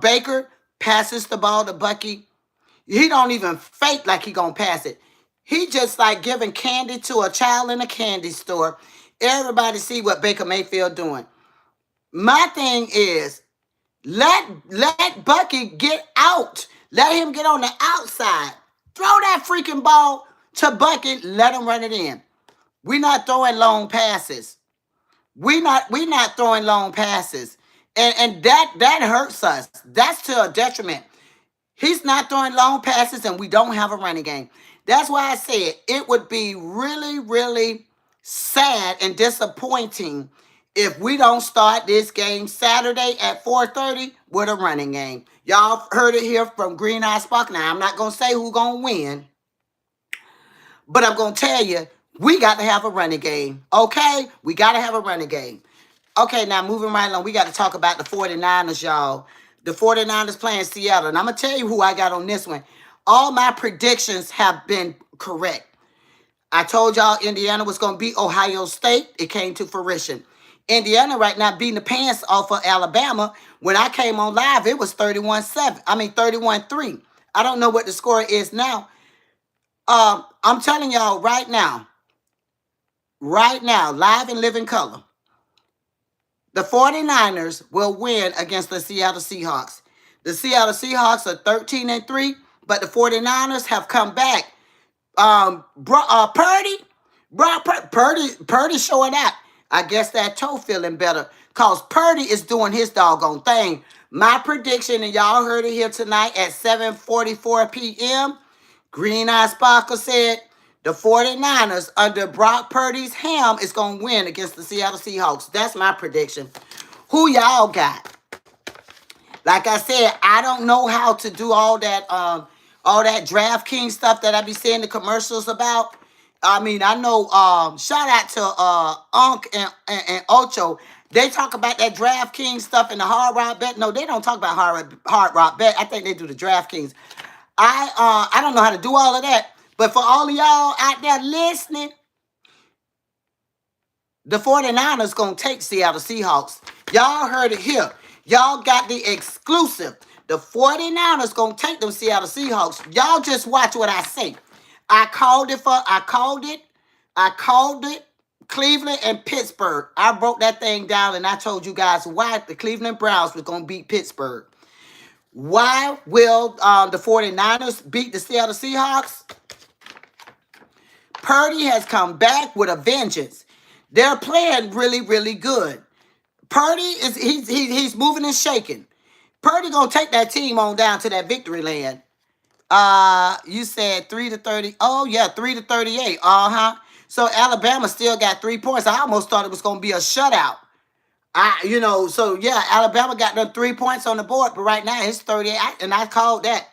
Baker passes the ball to Bucky? He don't even fake like he gonna pass it. He just like giving candy to a child in a candy store. Everybody see what Baker Mayfield doing. My thing is, let Bucky get out. Let him get on the outside. Throw that freaking ball to Bucky. Let him run it in. We're not throwing long passes. We're not throwing long passes. And that hurts us. That's to a detriment. He's not throwing long passes, and we don't have a running game. That's why I said it would be really, really sad and disappointing if we don't start this game Saturday at 4:30 with a running game. Y'all heard it here from Green Eye Spark. Now, I'm not going to say who's going to win, but I'm going to tell you, we got to have a running game, okay? We got to have a running game. Okay, now moving right along, we got to talk about the 49ers, y'all. The 49ers playing Seattle. And I'm going to tell you who I got on this one. All my predictions have been correct. I told y'all Indiana was going to beat Ohio State. It came to fruition. Indiana right now beating the pants off of Alabama. When I came on live, it was 31-7. I mean 31-3. I don't know what the score is now. I'm telling y'all right now, live and living color, the 49ers will win against the Seattle Seahawks. The Seattle Seahawks are 13-3, but the 49ers have come back. Purdy showing out. I guess that toe feeling better because Purdy is doing his doggone thing. My prediction, and y'all heard it here tonight at 7:44 p.m., Green Eye Sparkle said the 49ers under Brock Purdy's helm is going to win against the Seattle Seahawks. That's my prediction. Who y'all got? Like I said, I don't know how to do all that DraftKings stuff that I be seeing the commercials about. I mean, I know, shout out to Unc and Ocho. They talk about that DraftKings stuff and the Hard Rock Bet. No, they don't talk about Hard Rock Bet. I think they do the DraftKings. I don't know how to do all of that. But for all of y'all out there listening, the 49ers going to take Seattle Seahawks. Y'all heard it here. Y'all got the exclusive. The 49ers going to take them Seattle Seahawks. Y'all just watch what I say. I called it. Cleveland and Pittsburgh. I broke that thing down and I told you guys why the Cleveland Browns was going to beat Pittsburgh. Why will the 49ers beat the Seattle Seahawks? Purdy has come back with a vengeance. They're playing really, really good. Purdy is he's moving and shaking. Purdy gonna take that team on down to that victory land. You said 3-30. Oh yeah, 3-38. So Alabama still got 3 points. I almost thought it was gonna be a shutout. So yeah, Alabama got them 3 points on the board, but right now it's 38. And I called that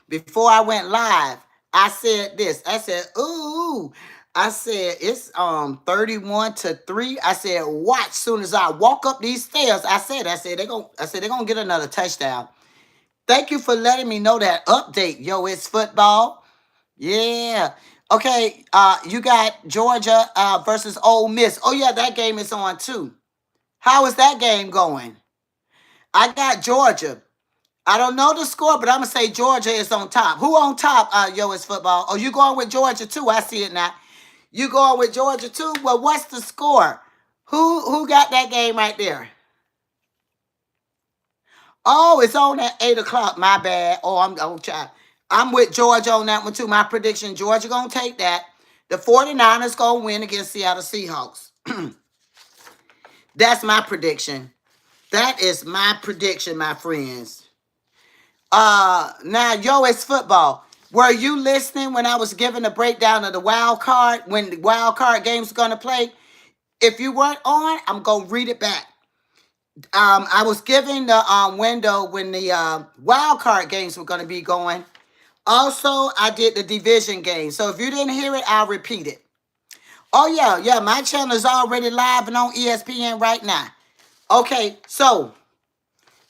before I went live. I said this. I said, ooh. I said it's 31-3. I said, watch soon as I walk up these stairs. I said they're gonna get another touchdown. Thank you for letting me know that update. Yo, it's football. Yeah. Okay, you got Georgia versus Ole Miss. Oh yeah, that game is on too. How is that game going? I got Georgia. I don't know the score, but I'm going to say Georgia is on top. Who on top, Yo, it's football? Oh, you going with Georgia too? I see it now. You going with Georgia too? Well, what's the score? Who got that game right there? Oh, it's on at 8 o'clock. My bad. Oh, I'm with Georgia on that one too. My prediction, Georgia going to take that. The 49ers going to win against Seattle Seahawks. That's my prediction. That is my prediction, my friends. Now, Yo, it's football. Were you listening when I was giving a breakdown of the wild card, when the wild card games are going to play? If you weren't on, I'm going to read it back. I was giving the window when the wild card games were going to be going. Also, I did the division game. So if you didn't hear it, I'll repeat it. Oh, yeah, my channel is already live and on ESPN right now. Okay, so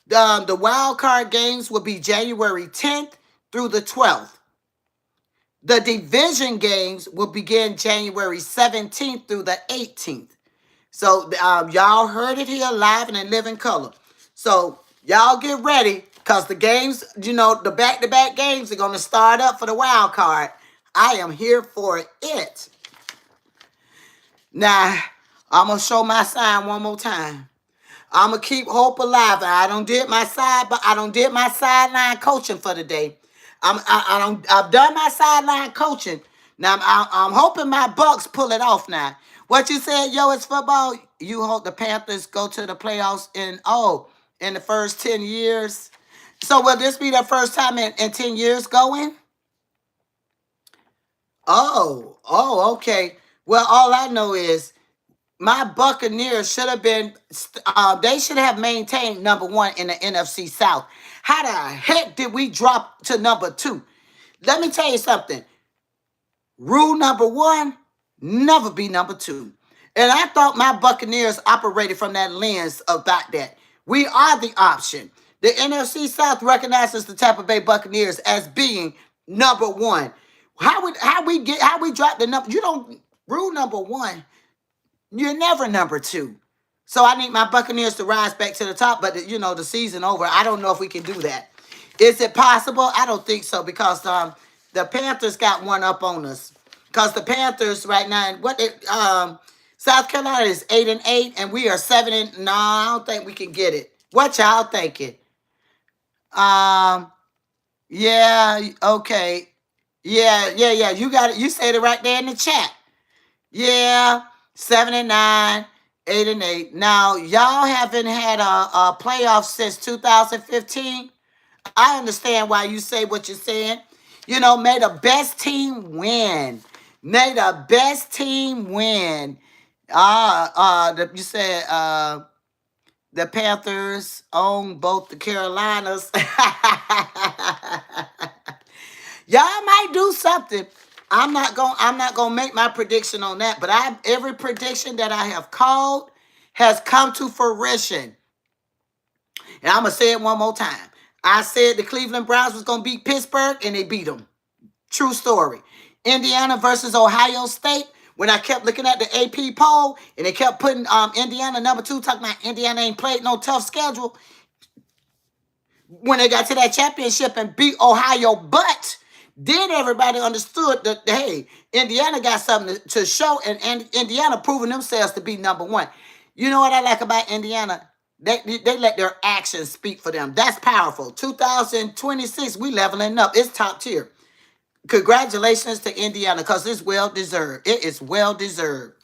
the wild card games will be January 10th through the 12th. The division games will begin January 17th through the 18th. So y'all heard it here live and in living color. So y'all get ready because the games, the back-to-back games are going to start up for the wild card. I am here for it. Now, I'm going to show my sign one more time. I'm going to keep hope alive. I don't did my sideline coaching for the day. I've done my sideline coaching. Now I'm hoping my Bucks pull it off now. What you said, Yo, it's football. You hope the Panthers go to the playoffs in the first 10 years. So will this be their first time in 10 years going? Oh, okay. Well, all I know is my Buccaneers should have been, they should have maintained number one in the NFC South. How the heck did we drop to number 2? Let me tell you something. Rule number 1, never be number 2. And I thought my Buccaneers operated from that lens about that. We are the option. The NFC South recognizes the Tampa Bay Buccaneers as being number 1. How we drop the number? You don't, rule number 1, you're never number 2. So I need my Buccaneers to rise back to the top, but the season over. I don't know if we can do that. Is it possible? I don't think so because the Panthers got one up on us. Because the Panthers right now, South Carolina is 8-8, and we are 7 and. No, I don't think we can get it. What y'all thinking? Um, yeah, okay, yeah. You got it. You said it right there in the chat. Yeah, 7-9, 8-8. Now y'all haven't had a playoff since 2015. I understand why you say what you're saying. May the best team win. May the best team win. You said the Panthers own both the Carolinas. Y'all might do something. I'm not gonna make my prediction on that, but every prediction that I have called has come to fruition. And I'm gonna say it one more time. I said the Cleveland Browns was gonna beat Pittsburgh, and they beat them. True story. Indiana versus Ohio State. When I kept looking at the AP poll, and they kept putting Indiana number 2, talking about Indiana ain't played no tough schedule. When they got to that championship and beat Ohio, but then everybody understood that, hey, Indiana got something to show, and Indiana proving themselves to be number 1. You know what I like about Indiana? They let their actions speak for them. That's powerful. 2026, we leveling up. It's top tier. Congratulations to Indiana, because it's well deserved. It is well deserved.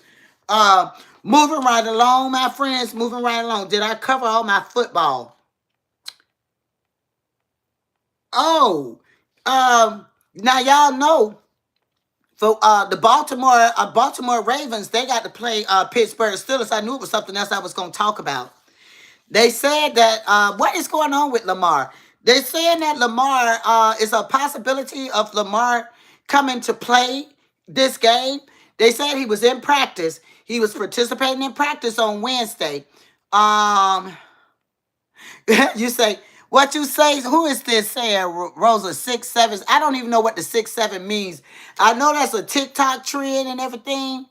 Moving right along, my friends. Moving right along. Did I cover all my football? Oh, now y'all know for the Baltimore Ravens, they got to play Pittsburgh Steelers. I knew it was something else I was going to talk about. They said that what is going on with Lamar? They're saying that Lamar is a possibility of Lamar coming to play this game. They said he was in practice. He was participating in practice on Wednesday. You say, what you say? Who is this saying, Rosa, 6'7"? I don't even know what the 6'7" means. I know that's a TikTok trend and everything.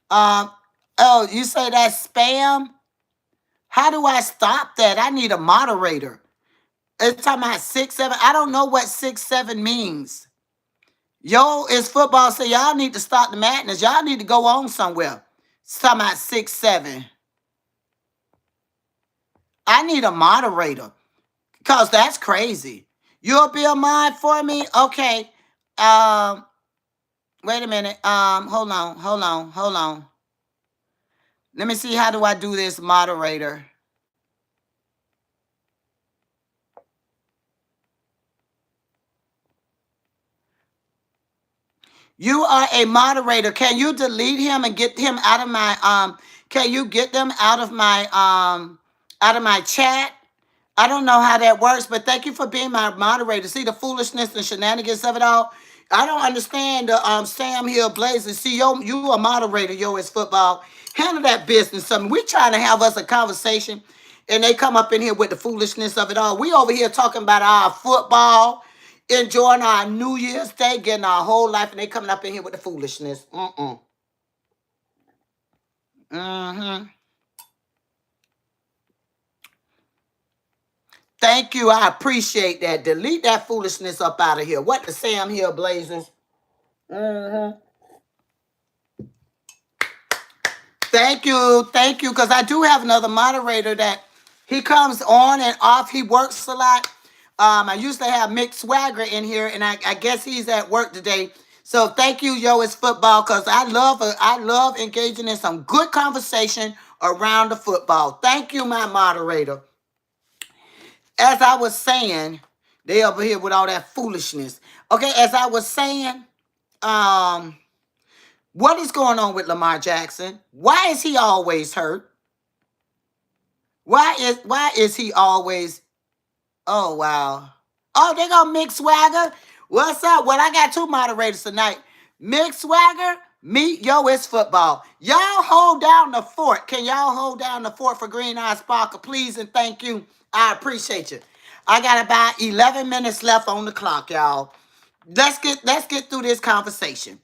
Oh, you say that's spam? How do I stop that? I need a moderator. It's talking about 6'7". I don't know what 6'7" means. Yo, it's football, so y'all need to stop the madness. Y'all need to go on somewhere. It's talking about 6'7". I need a moderator. Because that's crazy. You'll be a mod for me? Okay. Wait a minute. Hold on. Let me see, how do I do this, moderator? You are a moderator. Can you delete him and get him out of my can you get them out of my chat? I don't know how that works, but thank you for being my moderator. See the foolishness and shenanigans of it all? I don't understand the Sam Hill Blazers. See, you a moderator, it's football. Handle that business. Something. We trying to have us a conversation, and they come up in here with the foolishness of it all. We over here talking about our football, enjoying our New Year's Day, getting our whole life, and they coming up in here with the foolishness. Thank you. I appreciate that. Delete that foolishness up out of here. What the Sam Hill Blazers? Thank you. Because I do have another moderator that he comes on and off. He works a lot. I used to have Mick Swagger in here, and I guess he's at work today. So thank you, it's football, because I love engaging in some good conversation around the football. Thank you, my moderator. As I was saying, they over here with all that foolishness. Okay, as I was saying, what is going on with Lamar Jackson? Why is he always hurt? Why is he always? Oh wow. Oh, they gonna Mick Swagger. What's up? Well, I got 2 moderators tonight. Mick Swagger, meet it's football. Y'all hold down the fort. Can y'all hold down the fort for Green Eye Sparkle, please, and thank you. I appreciate you. I got about 11 minutes left on the clock, y'all. Let's get through this conversation.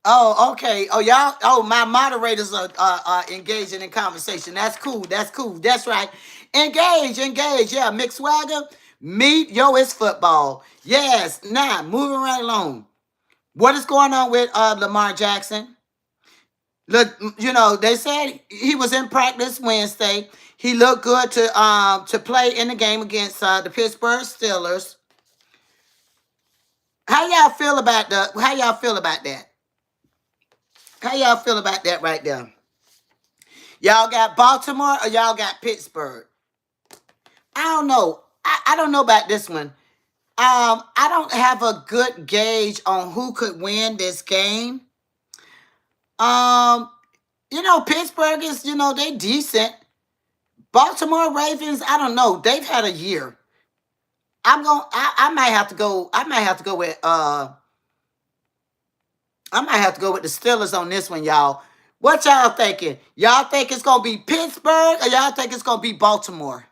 Oh, okay. Oh, y'all. Oh, my moderators are engaging in conversation. That's cool. That's cool. That's right. Engage, engage. Yeah, Mick Swagger. Meet yo, it's football. Yes. Now, moving right along. What is going on with Lamar Jackson? Look, they said he was in practice Wednesday. He looked good to play in the game against the Pittsburgh Steelers. How y'all feel about the? How y'all feel about that? How y'all feel about that right there? Y'all got Baltimore or y'all got Pittsburgh? I don't know. I don't know about this one. I don't have a good gauge on who could win this game. Um, Pittsburgh is, they decent. Baltimore Ravens, I don't know. They've had a year. I might have to go. I might have to go with the Steelers on this one, y'all. What y'all thinking? Y'all think it's gonna be Pittsburgh or y'all think it's gonna be Baltimore?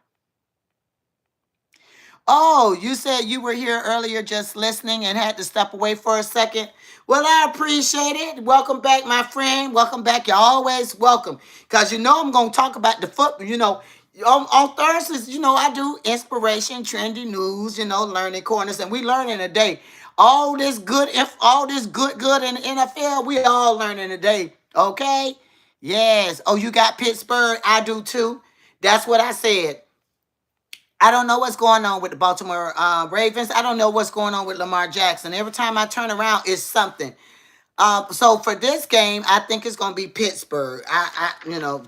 Oh, you said you were here earlier just listening and had to step away for a second. Well, I appreciate it. Welcome back, my friend. Welcome back. You're always welcome. Because I'm going to talk about the football. On Thursdays, I do inspiration, trendy news, learning corners. And we learning today. All this good in the NFL, we all learning today. Okay? Yes. Oh, you got Pittsburgh? I do too. That's what I said. I don't know what's going on with the Baltimore Ravens. I don't know what's going on with Lamar Jackson. Every time I turn around, it's something. So for this game, I think it's going to be Pittsburgh.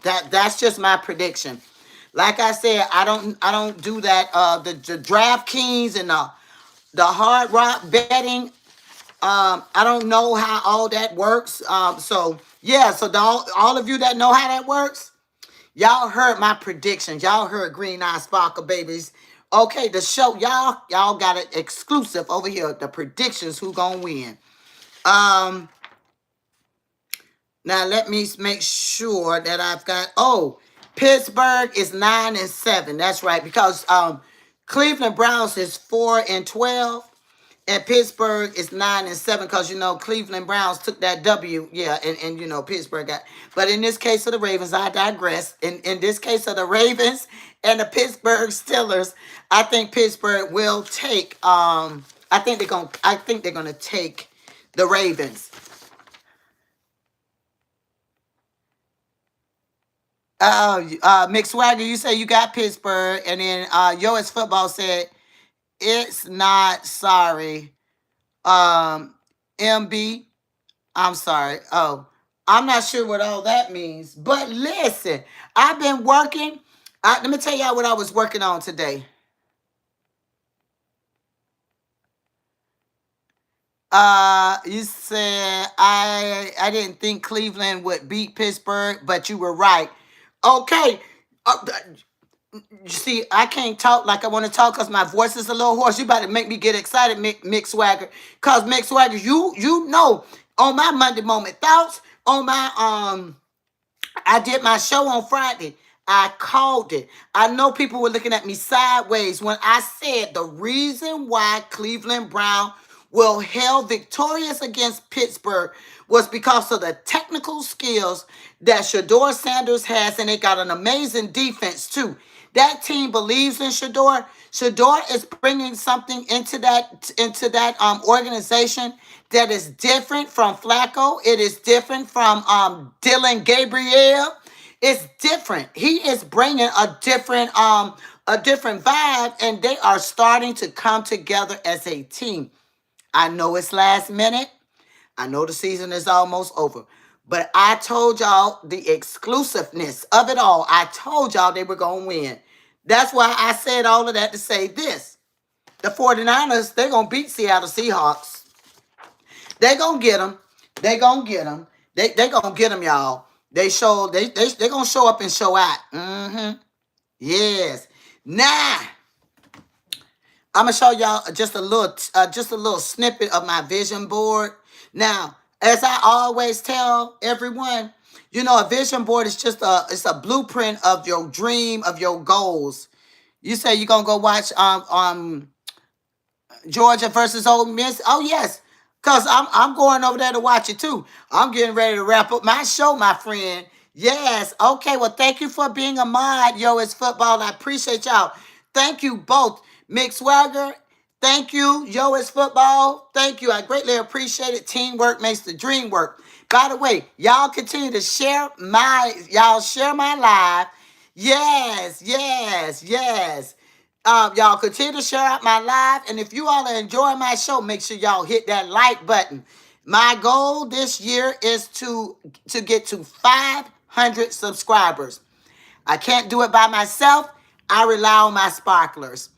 That's just my prediction. Like I said, I don't do that. The DraftKings and the Hard Rock betting. I don't know how all that works. So yeah. So all of you that know how that works, y'all heard my predictions. Y'all heard Green Eye Sparkle Babies. Okay, the show, y'all got it exclusive over here. The predictions, who gonna win. Um, Now let me make sure that I've got. Oh, Pittsburgh is 9-7. That's right, because Cleveland Browns is 4-12. And Pittsburgh is 9-7 because Cleveland Browns took that W, yeah, and Pittsburgh got. But in this case of the Ravens, I digress. In this case of the Ravens and the Pittsburgh Steelers, I think Pittsburgh will take. I think they're gonna take the Ravens. Mick Swagger, you say you got Pittsburgh, and then Yois Football said it's not sorry. Um, MB. I'm sorry. Oh, I'm not sure what all that means. But listen, I've been working. Let me tell y'all what I was working on today. You said I didn't think Cleveland would beat Pittsburgh, but you were right. Okay. You see, I can't talk like I want to talk because my voice is a little hoarse. You about to make me get excited, Mick Swagger. Cause Mick Swagger, you know, on my Monday Moment Thoughts, on my I did my show on Friday. I called it. I know people were looking at me sideways when I said the reason why Cleveland Brown will held victorious against Pittsburgh was because of the technical skills that Shador Sanders has, and they got an amazing defense too. That team believes in Shador. Shador is bringing something into that organization that is different from Flacco. It is different from Dylan Gabriel. It's different. He is bringing a different vibe, and they are starting to come together as a team. I know it's last minute. I know the season is almost over. But I told y'all the exclusiveness of it all. I told y'all they were going to win. That's why I said all of that to say this. The 49ers, they're going to beat Seattle Seahawks. They're going to get them. They're going to get them. They going to get them, y'all. They going to show up and show out. Mm-hmm. Yes. Now, I'm gonna show y'all just a little snippet of my vision board. Now, as I always tell everyone, a vision board is it's a blueprint of your dream, of your goals. You say you're gonna go watch Georgia versus Ole Miss. Oh yes, Cause I'm going over there to watch it too. I'm getting ready to wrap up my show, my friend. Yes. Okay. Well, thank you for being a mod. Yo, it's football. I appreciate y'all. Thank you both, Mick Swagger. Thank you. Yo, it's football. Thank you. I greatly appreciate it. Teamwork makes the dream work. By the way, y'all continue to share my live. Yes, yes, yes. Y'all continue to share out my live. And if you all are enjoying my show, make sure y'all hit that like button. My goal this year is to get to 500 subscribers. I can't do it by myself. I rely on my sparklers.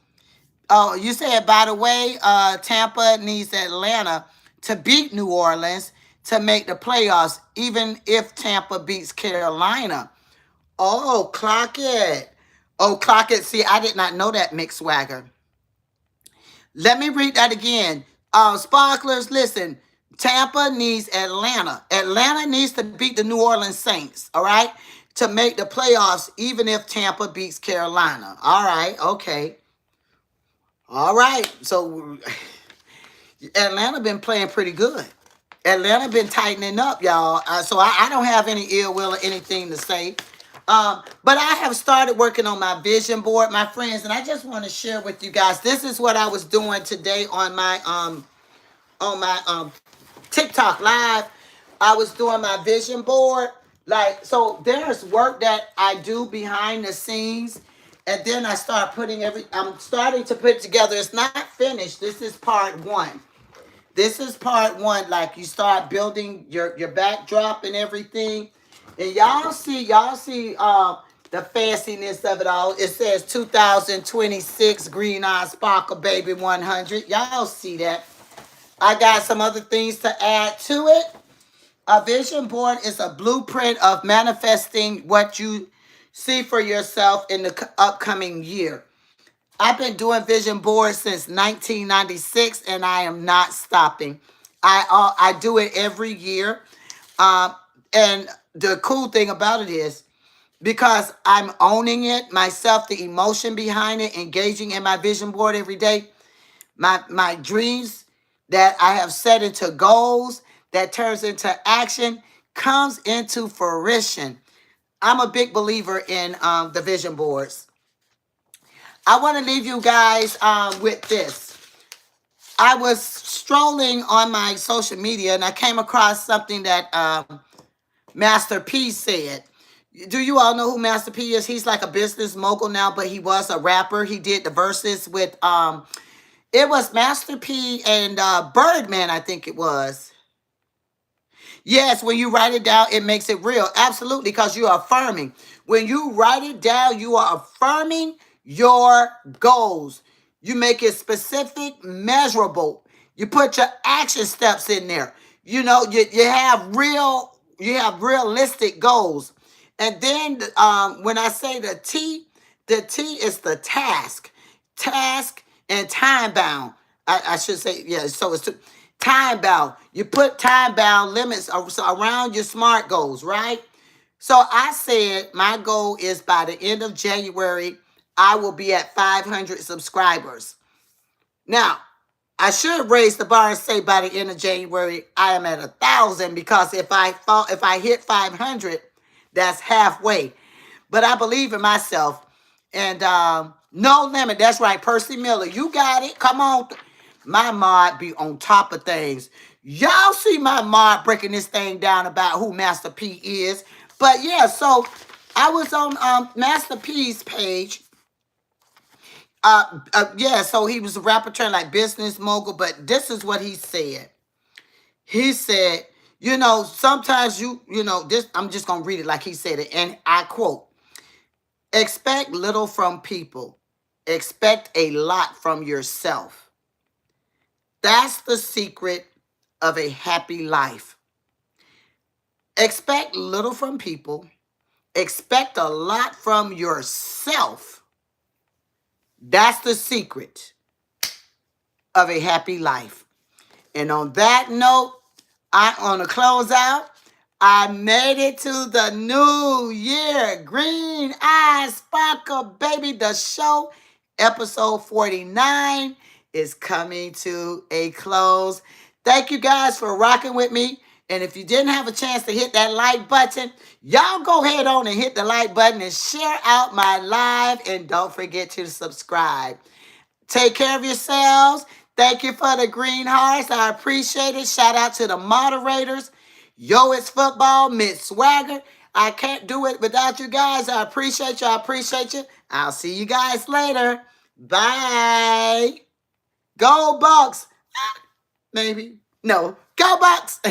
Oh, you said, by the way, Tampa needs Atlanta to beat New Orleans to make the playoffs, even if Tampa beats Carolina. Oh, clock it. Oh, clock it. See, I did not know that, Mick Swagger. Let me read that again. Sparklers, listen. Tampa needs Atlanta. Atlanta needs to beat the New Orleans Saints, all right, to make the playoffs, even if Tampa beats Carolina. All right, okay. All right. So Atlanta been playing pretty good. Atlanta been tightening up, y'all. So I don't have any ill will or anything to say. But I have started working on my vision board, my friends, and I just want to share with you guys. This is what I was doing today on my TikTok live. I was doing my vision board. Like, so there's work that I do behind the scenes, and then I'm starting to put together. It's not finished. This is part one. This is part one. Like, you start building your backdrop and everything. And y'all see the fanciness of it all. It says 2026 Green Eye Sparkle Baby 100. Y'all see that. I got some other things to add to it. A vision board is a blueprint of manifesting what you see for yourself in the upcoming year. I've been doing vision boards since 1996, and I am not stopping. I do it every year. Um, and the cool thing about it is, because I'm owning it myself, the emotion behind it, engaging in my vision board every day, my dreams that I have set into goals that turns into action comes into fruition. I'm a big believer in the vision boards. I want to leave you guys with this. I was strolling on my social media and I came across something that Master P said. Do you all know who Master P is? He's like a business mogul now, but he was a rapper. He did the verses with it was Master P and Birdman, I think it was. Yes, when you write it down, it makes it real. Absolutely, because you are affirming. When you write it down, you are affirming your goals. You make it specific, measurable. You put your action steps in there. You know, you have realistic goals. And then when I say the T is the task and time bound. I should say, yeah, so it's time bound. You put time bound limits around your SMART goals, right? So I said my goal is by the end of January, I will be at 500 subscribers. Now, I should raise the bar and say by the end of January, I am at 1,000, because if I hit 500, that's halfway. But I believe in myself. And no limit. That's right, Percy Miller. You got it. Come on. My mod be on top of things. Y'all see my mod breaking this thing down about who Master P is. But yeah, so I was on Master P's page. Yeah, so he was a rapper turned like business mogul, but this is what he said. He said, you know, sometimes this, I'm just going to read it like he said it. And I quote, expect little from people. Expect a lot from yourself. That's the secret of a happy life. Expect little from people. Expect a lot from yourself. That's the secret of a happy life. And on that note, I want to close out. I made it to the new year. Green Eyes Sparkle, baby. The show, episode 49, is coming to a close. Thank you guys for rocking with me. And if you didn't have a chance to hit that like button, y'all go ahead on and hit the like button and share out my live. And don't forget to subscribe. Take care of yourselves. Thank you for the green hearts. I appreciate it. Shout out to the moderators. Yo, it's football, Miss Swagger. I can't do it without you guys. I appreciate you. I appreciate you. I'll see you guys later. Bye. Go Bucks. Maybe. No. Go Bucks.